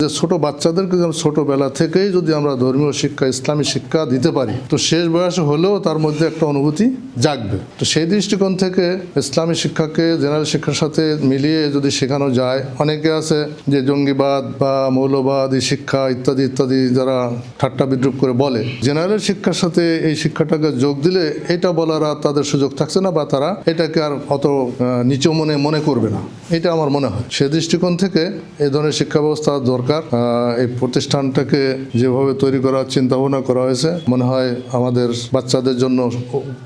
যে ছোট বাচ্চাদেরকে ছোটবেলা থেকেই যদি আমরা ধর্মীয় শিক্ষা ইসলামী শিক্ষা দিতে পারি তো শেষ বয়সে হলেও তার মধ্যে একটা অনুভূতি জাগবে। তো সেই দৃষ্টিকোণ থেকে ইসলামী শিক্ষাকে জেনারেল শিক্ষার সাথে মিলিয়ে যদি শেখানো যায়, অনেকে আছে যে জঙ্গিবাদ বা মৌলবাদী শিক্ষা ইত্যাদি ইত্যাদি যারা ঠাট্টা বিদ্রুপ করে বলে, জেনারেল শিক্ষার সাথে এই শিক্ষাটাকে যোগ দিলে এটা বলার আর তাদের সুযোগ থাকছে না বা তারা এটাকে আর অত নিচু মনে করবে না, এটা আমার মনে হয়। সে দৃষ্টিকোণ থেকে এই ধরনের শিক্ষা ব্যবস্থা দরকার। এই প্রতিষ্ঠানটাকে যেভাবে তৈরি করার চিন্তা ভাবনা করা হয়েছে মনে হয় আমাদের বাচ্চাদের জন্য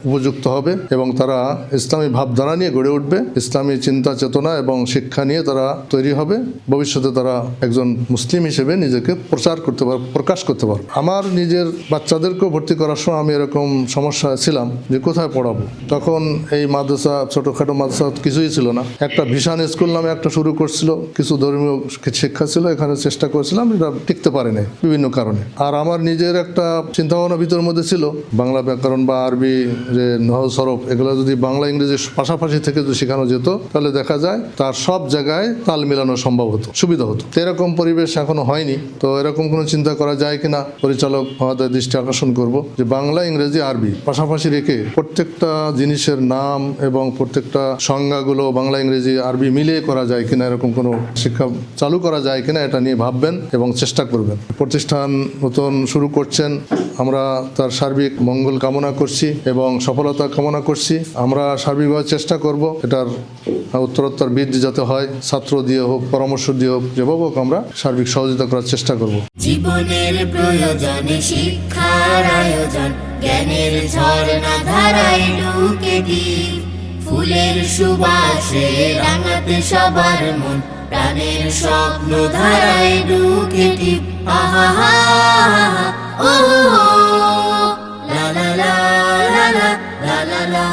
উপযুক্ত হবে এবং তারা ইসলামী ভাবধারা নিয়ে গড়ে উঠবে, ইসলামী চিন্তা চেতনা এবং শিক্ষা নিয়ে তারা তৈরি হবে। ভবিষ্যতে তারা একজন মুসলিম হিসেবে নিজেকে প্রচার করতে পারবে, প্রকাশ করতে পারবে। আমার নিজের বাচ্চাদেরকেও ভর্তি করার সময় আমি এরকম সমস্যা ছিলাম যে কোথায় পড়াবো। তখন এই মাদ্রাসা ছোটখাটো মাদ্রাসা কিছুই ছিল না, একটা ভিশন স্কুল নামে একটা শুরু করছিল, কিছু ধর্মীয় শিক্ষা ছিল, এখানে চেষ্টা করেছিলাম, এটা টিকতে পারেনি বিভিন্ন কারণে। আর আমার নিজের একটা চিন্তা ভাবনা ভিতরের মধ্যে ছিল বাংলা ব্যাকরণ বা আরবি যে নহজ সরফ এগুলো যদি বাংলা ইংরেজি পাশাপাশি থেকে যদি শেখানো যেত তাহলে দেখা যায় তার সব জায়গায় তাল মেলানো সম্ভব হতো, সুবিধা হতো। এরকম পরিবেশ এখনো হয়নি। তো এরকম কোনো চিন্তা করা যায় কিনা পরিচালক আমাদের দৃষ্টি আকর্ষণ করব যে বাংলা ইংরেজি আরবি পাশাপাশি রেখে প্রত্যেকটা জিনিসের নাম এবং প্রত্যেকটা সংজ্ঞাগুলো বাংলা ইংরেজি আরবি মিলিয়ে করা যায় কিনা, এরকম কোনো শিক্ষা চালু করা যায় কিনা এটা নিয়ে ভাববেন এবং চেষ্টা করবেন। প্রতিষ্ঠান নতুন শুরু করছেন, আমরা তার সার্বিক মঙ্গল কামনা করছি এবং সফলতা কামনা করছি। আমরা সার্বিকভাবে চেষ্টা করব এটার উত্তরোত্তর বৃদ্ধি যাতে হয়, ছাত্র দিয়ে হোক পরামর্শ দিয়ে হোক যেভাবে হোক আমরা সার্বিক সহযোগিতা করার চেষ্টা করব। জীবনের প্রয়োজনে শিক্ষার আয়োজন, জ্ঞানের ঝর্ণা ধারায় ঢুকে দিই, ফুলের সুবাসে রাঙাতে সবার মন, প্রাণের স্বপ্ন ধারায় ঢুকে দিই। আহা হা ও লা লা লা লা লা লা লা।